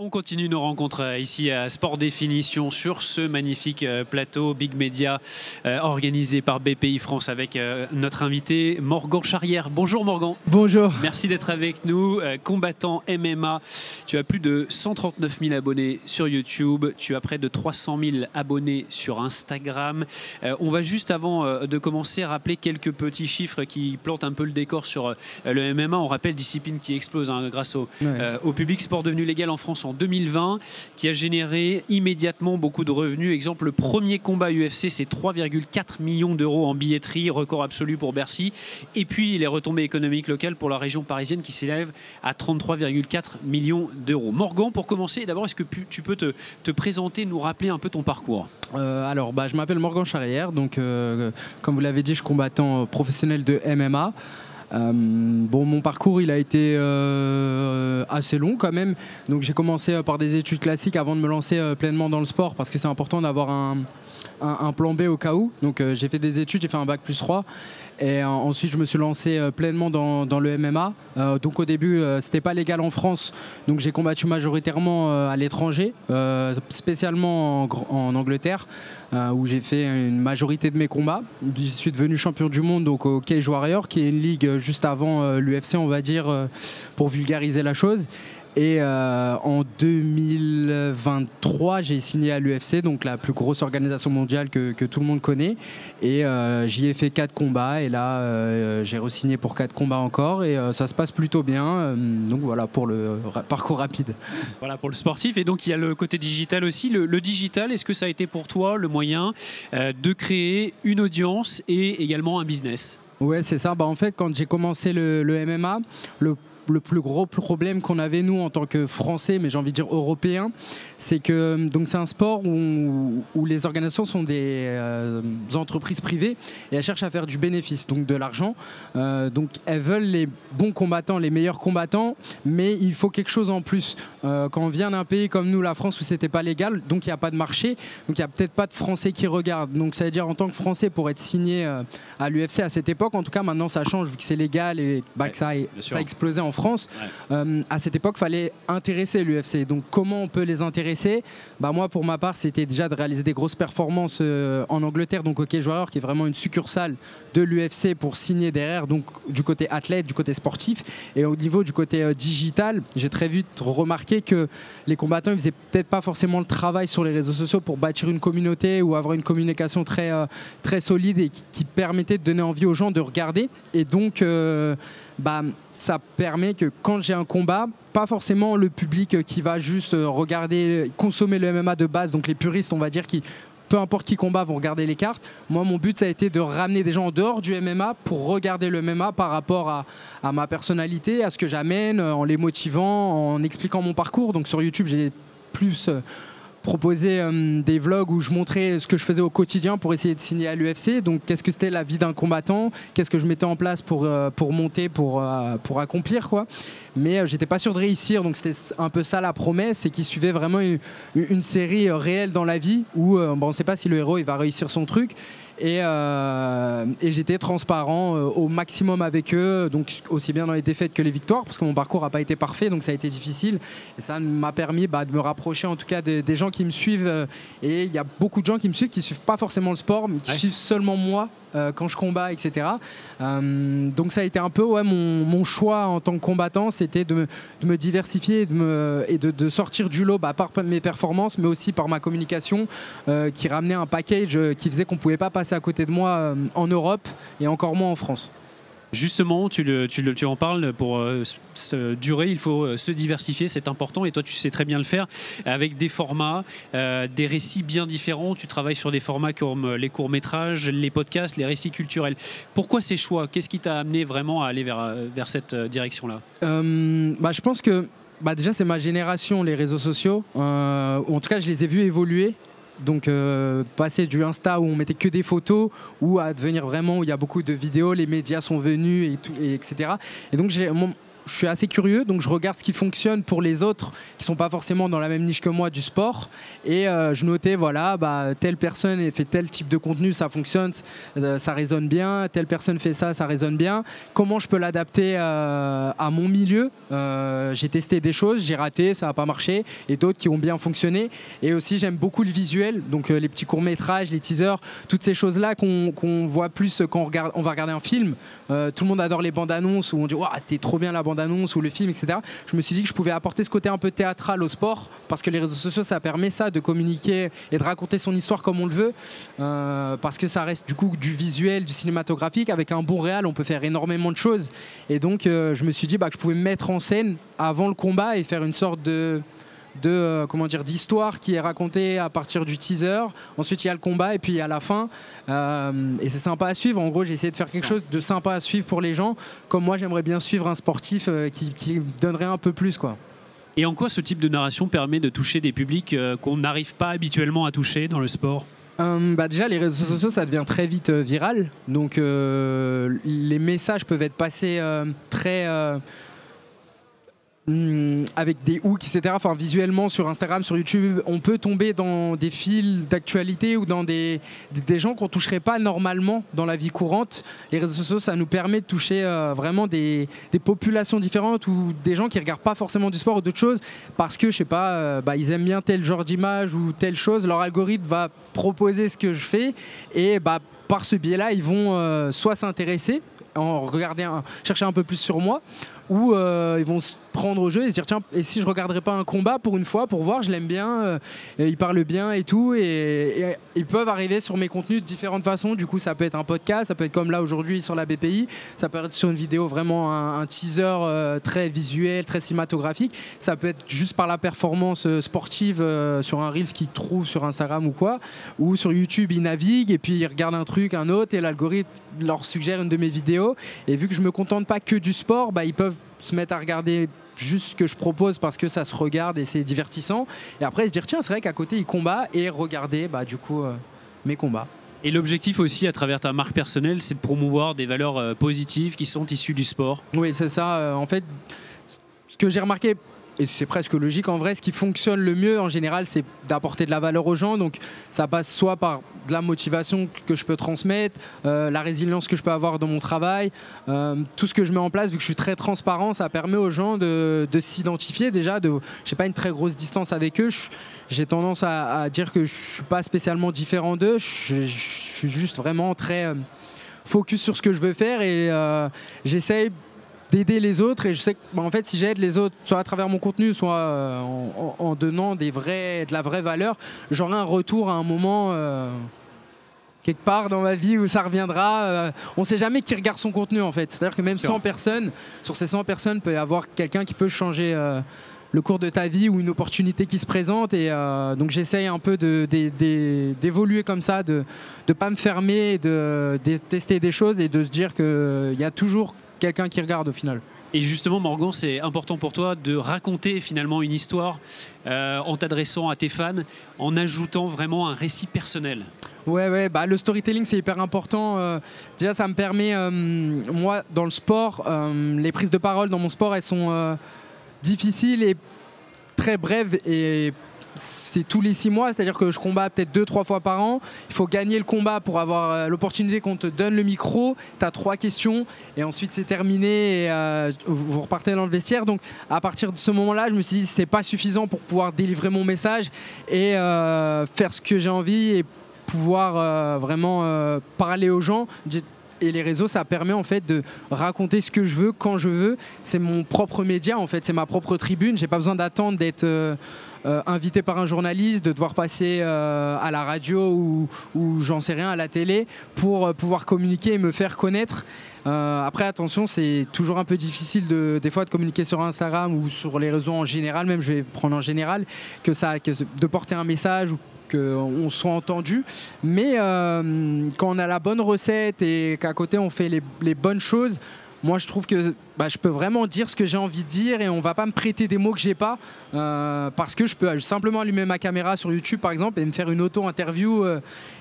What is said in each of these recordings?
On continue nos rencontres ici à Sport Définition sur ce magnifique plateau Big Media organisé par BPI France avec notre invité Morgan Charrière. Bonjour Morgan. Bonjour. Merci d'être avec nous. Combattant MMA, tu as plus de 139 000 abonnés sur YouTube, tu as près de 300 000 abonnés sur Instagram. On va juste avant de commencer rappeler quelques petits chiffres qui plantent un peu le décor sur le MMA. On rappelle discipline qui explose grâce au public, sport devenu légal en France en 2020, qui a généré immédiatement beaucoup de revenus. Exemple, le premier combat UFC, c'est 3,4 millions d'euros en billetterie, record absolu pour Bercy. Et puis les retombées économiques locales pour la région parisienne qui s'élèvent à 33,4 millions d'euros. Morgan, pour commencer, d'abord, est-ce que tu peux te présenter, nous rappeler un peu ton parcours? Alors, je m'appelle Morgan Charrière, donc comme vous l'avez dit, je suis combattant professionnel de MMA. Mon parcours il a été assez long quand même, donc j'ai commencé par des études classiques avant de me lancer pleinement dans le sport parce que c'est important d'avoir un plan B au cas où. Donc j'ai fait des études, j'ai fait un bac plus 3 et ensuite je me suis lancé pleinement dans le MMA. Donc au début c'était pas légal en France, donc j'ai combattu majoritairement à l'étranger, spécialement en Angleterre où j'ai fait une majorité de mes combats. Je suis devenu champion du monde donc au Cage Warrior, qui est une ligue juste avant l'UFC, on va dire, pour vulgariser la chose. Et en 2023, j'ai signé à l'UFC, donc la plus grosse organisation mondiale que tout le monde connaît. Et j'y ai fait 4 combats. Et là, j'ai re-signé pour 4 combats encore. Et ça se passe plutôt bien. Donc voilà pour le parcours rapide. Voilà pour le sportif. Et donc il y a le côté digital aussi. Le digital, est-ce que ça a été pour toi le moyen de créer une audience et également un business? Ouais, c'est ça. En fait, quand j'ai commencé le MMA, le plus gros problème qu'on avait nous en tant que Français, mais j'ai envie de dire Européens, c'est que donc c'est un sport où les organisations sont des entreprises privées et elles cherchent à faire du bénéfice, donc de l'argent. Donc elles veulent les bons combattants, les meilleurs combattants, mais il faut quelque chose en plus. Quand on vient d'un pays comme nous, la France, où c'était pas légal, donc il n'y a pas de marché, donc il n'y a peut-être pas de Français qui regardent. Donc ça veut dire en tant que Français, pour être signé à l'UFC à cette époque, en tout cas maintenant ça change vu que c'est légal et que ça a explosé en France. À cette époque, il fallait intéresser l'UFC. Donc comment on peut les intéresser? Moi, pour ma part, c'était déjà de réaliser des grosses performances en Angleterre, donc au Cage Warrior, qui est vraiment une succursale de l'UFC, pour signer derrière, donc du côté athlète, du côté sportif. Et au niveau du côté digital, j'ai très vite remarqué que les combattants, ils faisaient peut-être pas forcément le travail sur les réseaux sociaux pour bâtir une communauté ou avoir une communication très, très solide et qui permettait de donner envie aux gens de regarder. Et donc ça permet que quand j'ai un combat, pas forcément le public qui va juste regarder, consommer le MMA de base, donc les puristes, on va dire, qui, peu importe qui combat, vont regarder les cartes. Moi, mon but, ça a été de ramener des gens en dehors du MMA pour regarder le MMA par rapport à ma personnalité, à ce que j'amène, en les motivant, en expliquant mon parcours. Donc sur YouTube, j'ai plus proposer des vlogs où je montrais ce que je faisais au quotidien pour essayer de signer à l'UFC. Donc qu'est-ce que c'était la vie d'un combattant, qu'est-ce que je mettais en place pour monter, pour accomplir quoi. Mais j'étais pas sûr de réussir, donc c'était un peu ça la promesse, et qui suivait vraiment une série réelle dans la vie où on ne sait pas si le héros il va réussir son truc. Et j'étais transparent au maximum avec eux, donc aussi bien dans les défaites que les victoires, parce que mon parcours n'a pas été parfait, donc ça a été difficile. Et ça m'a permis de me rapprocher en tout cas des gens qui me suivent. Et il y a beaucoup de gens qui me suivent, qui ne suivent pas forcément le sport, mais qui suivent seulement moi quand je combats, etc. Donc ça a été un peu mon choix en tant que combattant, c'était de me diversifier et de sortir du lot, par mes performances, mais aussi par ma communication qui ramenait un package qui faisait qu'on ne pouvait pas passer à côté de moi en Europe et encore moins en France. Justement, tu en parles, pour durer, il faut se diversifier, c'est important, et toi tu sais très bien le faire avec des formats, des récits bien différents. Tu travailles sur des formats comme les courts-métrages, les podcasts, les récits culturels. Pourquoi ces choix? Qu'est-ce qui t'a amené vraiment à aller vers cette direction-là? Je pense que déjà c'est ma génération, les réseaux sociaux, en tout cas je les ai vus évoluer. Donc passer du Insta où on mettait que des photos, ou à devenir vraiment où il y a beaucoup de vidéos, les médias sont venus, etc. Et donc je suis assez curieux, donc je regarde ce qui fonctionne pour les autres qui sont pas forcément dans la même niche que moi du sport. Et je notais, voilà, telle personne fait tel type de contenu, ça fonctionne, ça résonne bien. Telle personne fait ça, ça résonne bien. Comment je peux l'adapter à mon milieu? J'ai testé des choses, j'ai raté, ça n'a pas marché, et d'autres qui ont bien fonctionné. Et aussi, j'aime beaucoup le visuel, donc les petits courts-métrages, les teasers, toutes ces choses-là qu'on voit plus quand on va regarder un film. Tout le monde adore les bandes annonces où on dit wow, t'es trop bien la bande annonce ou le film, etc. Je me suis dit que je pouvais apporter ce côté un peu théâtral au sport parce que les réseaux sociaux, ça permet ça, de communiquer et de raconter son histoire comme on le veut, parce que ça reste du coup du visuel, du cinématographique. Avec un bon réal, on peut faire énormément de choses. Et donc je me suis dit que je pouvais me mettre en scène avant le combat et faire une sorte d'histoire qui est racontée à partir du teaser. Ensuite il y a le combat et puis il y a la fin, et c'est sympa à suivre. En gros, j'ai essayé de faire quelque chose de sympa à suivre pour les gens, comme moi j'aimerais bien suivre un sportif qui donnerait un peu plus, quoi. Et en quoi ce type de narration permet de toucher des publics qu'on n'arrive pas habituellement à toucher dans le sport? Déjà, les réseaux sociaux, ça devient très vite viral, donc les messages peuvent être passés très avec des hooks, etc. Enfin, visuellement, sur Instagram, sur YouTube, on peut tomber dans des fils d'actualité ou dans des gens qu'on ne toucherait pas normalement dans la vie courante. Les réseaux sociaux, ça nous permet de toucher vraiment des populations différentes ou des gens qui ne regardent pas forcément du sport ou d'autres choses parce que, je sais pas, ils aiment bien tel genre d'image ou telle chose. Leur algorithme va proposer ce que je fais et par ce biais-là, ils vont soit s'intéresser, chercher un peu plus sur moi, ou ils vont se prendre au jeu et se dire tiens, et si je regarderais pas un combat pour une fois pour voir, je l'aime bien, il parle bien et tout, et ils peuvent arriver sur mes contenus de différentes façons. Du coup, ça peut être un podcast, ça peut être comme là aujourd'hui sur la BPI, ça peut être sur une vidéo vraiment un teaser très visuel, très cinématographique, ça peut être juste par la performance sportive sur un Reels qu'ils trouvent sur Instagram ou quoi, ou sur YouTube ils naviguent et puis ils regardent un truc, un autre, et l'algorithme leur suggère une de mes vidéos. Et vu que je me contente pas que du sport, ils peuvent se mettre à regarder juste ce que je propose parce que ça se regarde et c'est divertissant, et après se dire tiens, c'est vrai qu'à côté il combat, et regarder du coup mes combats. Et l'objectif aussi à travers ta marque personnelle, c'est de promouvoir des valeurs positives qui sont issues du sport. Oui, c'est ça. En fait, ce que j'ai remarqué, et c'est presque logique en vrai, ce qui fonctionne le mieux en général, c'est d'apporter de la valeur aux gens. Donc ça passe soit par de la motivation que je peux transmettre, la résilience que je peux avoir dans mon travail, tout ce que je mets en place. Vu que je suis très transparent, ça permet aux gens de s'identifier déjà, j'ai pas une très grosse distance avec eux. J'ai tendance à dire que je suis pas spécialement différent d'eux, je suis juste vraiment très focus sur ce que je veux faire, et j'essaye d'aider les autres. Et je sais que en fait, si j'aide les autres, soit à travers mon contenu, soit en donnant de la vraie valeur, j'aurai un retour à un moment quelque part dans ma vie où ça reviendra. On ne sait jamais qui regarde son contenu en fait. C'est-à-dire que même 100 personnes, sur ces 100 personnes, peut y avoir quelqu'un qui peut changer le cours de ta vie ou une opportunité qui se présente. Et donc j'essaye un peu d'évoluer comme ça, de ne pas me fermer, de tester des choses et de se dire qu'il y a toujours quelqu'un qui regarde au final. Et justement, Morgan, c'est important pour toi de raconter finalement une histoire en t'adressant à tes fans, en ajoutant vraiment un récit personnel. Ouais, le storytelling, c'est hyper important. Déjà, ça me permet, moi, dans le sport, les prises de parole dans mon sport, elles sont difficiles et très brèves, et c'est tous les 6 mois, c'est-à-dire que je combats peut-être 2-3 fois par an. Il faut gagner le combat pour avoir l'opportunité qu'on te donne le micro. Tu as 3 questions et ensuite c'est terminé, et vous repartez dans le vestiaire. Donc à partir de ce moment-là, je me suis dit c'est pas suffisant pour pouvoir délivrer mon message et faire ce que j'ai envie et pouvoir vraiment parler aux gens. Et les réseaux, ça permet en fait de raconter ce que je veux quand je veux. C'est mon propre média en fait, c'est ma propre tribune. J'ai pas besoin d'attendre d'être invité par un journaliste, de devoir passer à la radio ou j'en sais rien, à la télé pour pouvoir communiquer et me faire connaître. Après attention, c'est toujours un peu difficile des fois de communiquer sur Instagram ou sur les réseaux en général, même je vais prendre en général, de porter un message ou qu'on soit entendu, mais quand on a la bonne recette et qu'à côté on fait les bonnes choses, moi je trouve que je peux vraiment dire ce que j'ai envie de dire et on va pas me prêter des mots que j'ai pas parce que je peux simplement allumer ma caméra sur YouTube par exemple et me faire une auto-interview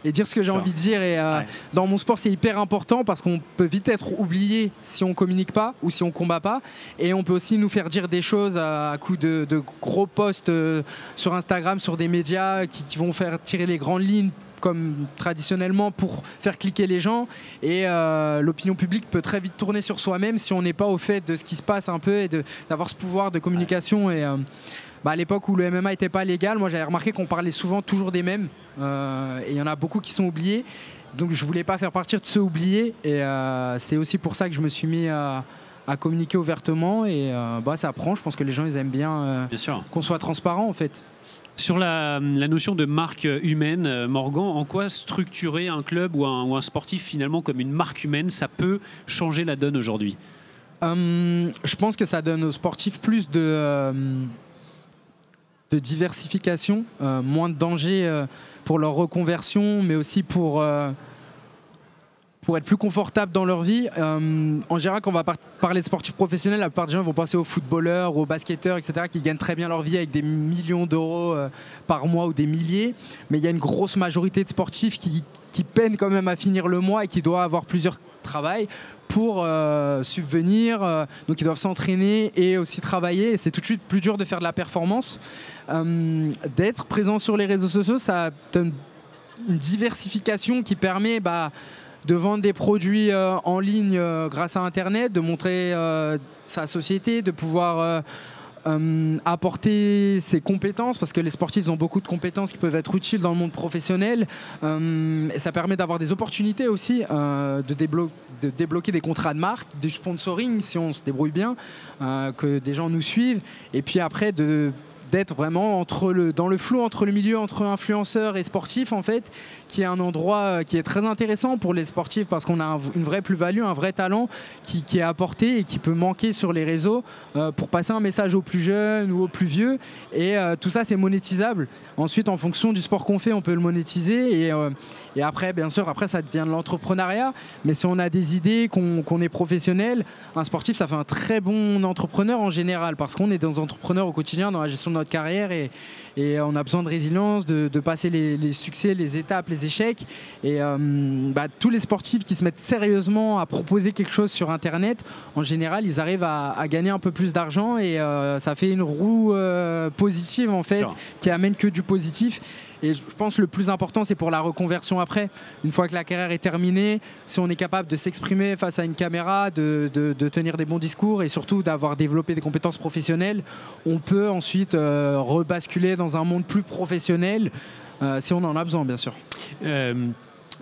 et dire ce que j'ai envie de dire et dans mon sport c'est hyper important parce qu'on peut vite être oublié si on communique pas ou si on combat pas et on peut aussi nous faire dire des choses à coup de gros posts sur Instagram, sur des médias qui vont faire tirer les grandes lignes comme traditionnellement pour faire cliquer les gens et l'opinion publique peut très vite tourner sur soi-même si on n'est pas au fait de ce qui se passe un peu et d'avoir ce pouvoir de communication et à l'époque où le MMA n'était pas légal, moi j'avais remarqué qu'on parlait souvent toujours des mêmes et il y en a beaucoup qui sont oubliés, donc je voulais pas faire partie de ceux oubliés et c'est aussi pour ça que je me suis mis à communiquer ouvertement et ça prend, je pense que les gens ils aiment bien qu'on soit transparent en fait. Sur la notion de marque humaine, Morgan, en quoi structurer un club ou un sportif finalement comme une marque humaine, ça peut changer la donne aujourd'hui? Je pense que ça donne aux sportifs plus de diversification, moins de danger pour leur reconversion, mais aussi pour être plus confortables dans leur vie. En général, quand on va parler de sportifs professionnels, la plupart des gens vont penser aux footballeurs, aux basketteurs, etc., qui gagnent très bien leur vie avec des millions d'euros par mois ou des milliers. Mais il y a une grosse majorité de sportifs qui peinent quand même à finir le mois et qui doivent avoir plusieurs travail pour subvenir. Donc ils doivent s'entraîner et aussi travailler. Et c'est tout de suite plus dur de faire de la performance. D'être présent sur les réseaux sociaux, ça donne une diversification qui permet de vendre des produits en ligne grâce à Internet, de montrer sa société, de pouvoir apporter ses compétences, parce que les sportifs ont beaucoup de compétences qui peuvent être utiles dans le monde professionnel. Et ça permet d'avoir des opportunités aussi, de débloquer des contrats de marque, du sponsoring si on se débrouille bien, que des gens nous suivent. Et puis après, d'être vraiment dans le flou entre le milieu entre influenceurs et sportifs en fait, qui est un endroit qui est très intéressant pour les sportifs parce qu'on a une vraie plus-value, un vrai talent qui est apporté et qui peut manquer sur les réseaux pour passer un message aux plus jeunes ou aux plus vieux et tout ça c'est monétisable. Ensuite en fonction du sport qu'on fait on peut le monétiser et après bien sûr après ça devient de l'entrepreneuriat, mais si on a des idées, qu'on est professionnel, un sportif ça fait un très bon entrepreneur en général parce qu'on est des entrepreneurs au quotidien dans la gestion de notre carrière et on a besoin de résilience, de passer les succès, les étapes, les échecs et tous les sportifs qui se mettent sérieusement à proposer quelque chose sur Internet, en général ils arrivent à gagner un peu plus d'argent et ça fait une roue positive en fait, qui amène que du positif. Et je pense que le plus important, c'est pour la reconversion après. Une fois que la carrière est terminée, si on est capable de s'exprimer face à une caméra, de tenir des bons discours et surtout d'avoir développé des compétences professionnelles, on peut ensuite rebasculer dans un monde plus professionnel, si on en a besoin, bien sûr.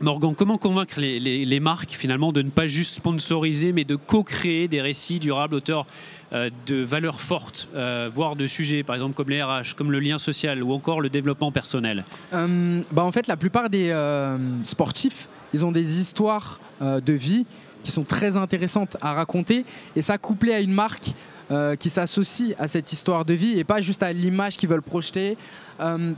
Morgan, comment convaincre les marques finalement de ne pas juste sponsoriser mais de co-créer des récits durables auteurs de valeurs fortes, voire de sujets par exemple comme les RH, comme le lien social ou encore le développement personnel? En fait la plupart des sportifs ils ont des histoires de vie qui sont très intéressantes à raconter et ça couplé à une marque qui s'associe à cette histoire de vie et pas juste à l'image qu'ils veulent projeter,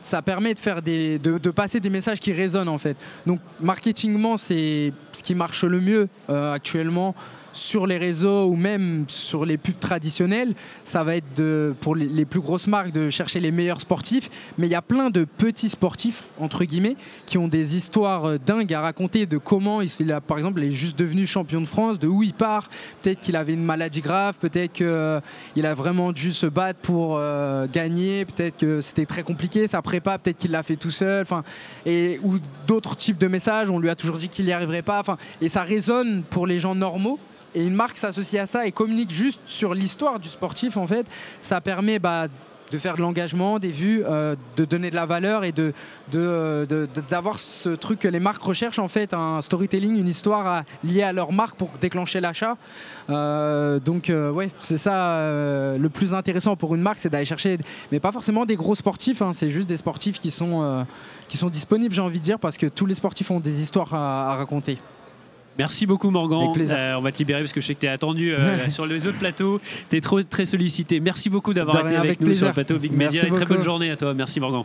ça permet de passer des messages qui résonnent en fait. Donc marketingement c'est ce qui marche le mieux actuellement sur les réseaux ou même sur les pubs traditionnelles, ça va être pour les plus grosses marques de chercher les meilleurs sportifs, mais il y a plein de petits sportifs entre guillemets qui ont des histoires dingues à raconter de comment il a par exemple il est juste devenu champion de France, de où il part, peut-être qu'il avait une maladie grave, peut-être qu'il a vraiment dû se battre pour gagner, peut-être que c'était très compliqué sa prépa, peut-être qu'il l'a fait tout seul, ou d'autres types de messages, on lui a toujours dit qu'il n'y arriverait pas, et ça résonne pour les gens normaux. Et une marque s'associe à ça et communique juste sur l'histoire du sportif en fait, ça permet de faire de l'engagement, des vues, de donner de la valeur et d'avoir ce truc que les marques recherchent en fait, un storytelling, une histoire liée à leur marque pour déclencher l'achat. Ouais, c'est ça le plus intéressant pour une marque, c'est d'aller chercher, mais pas forcément des gros sportifs, c'est juste des sportifs qui sont disponibles, j'ai envie de dire, parce que tous les sportifs ont des histoires à raconter. Merci beaucoup Morgan. Avec plaisir. On va te libérer parce que je sais que tu es attendu sur les autres plateaux. Tu es très sollicité. Merci beaucoup d'avoir été avec nous sur le plateau Big Media. Et très bonne journée à toi. Merci Morgan.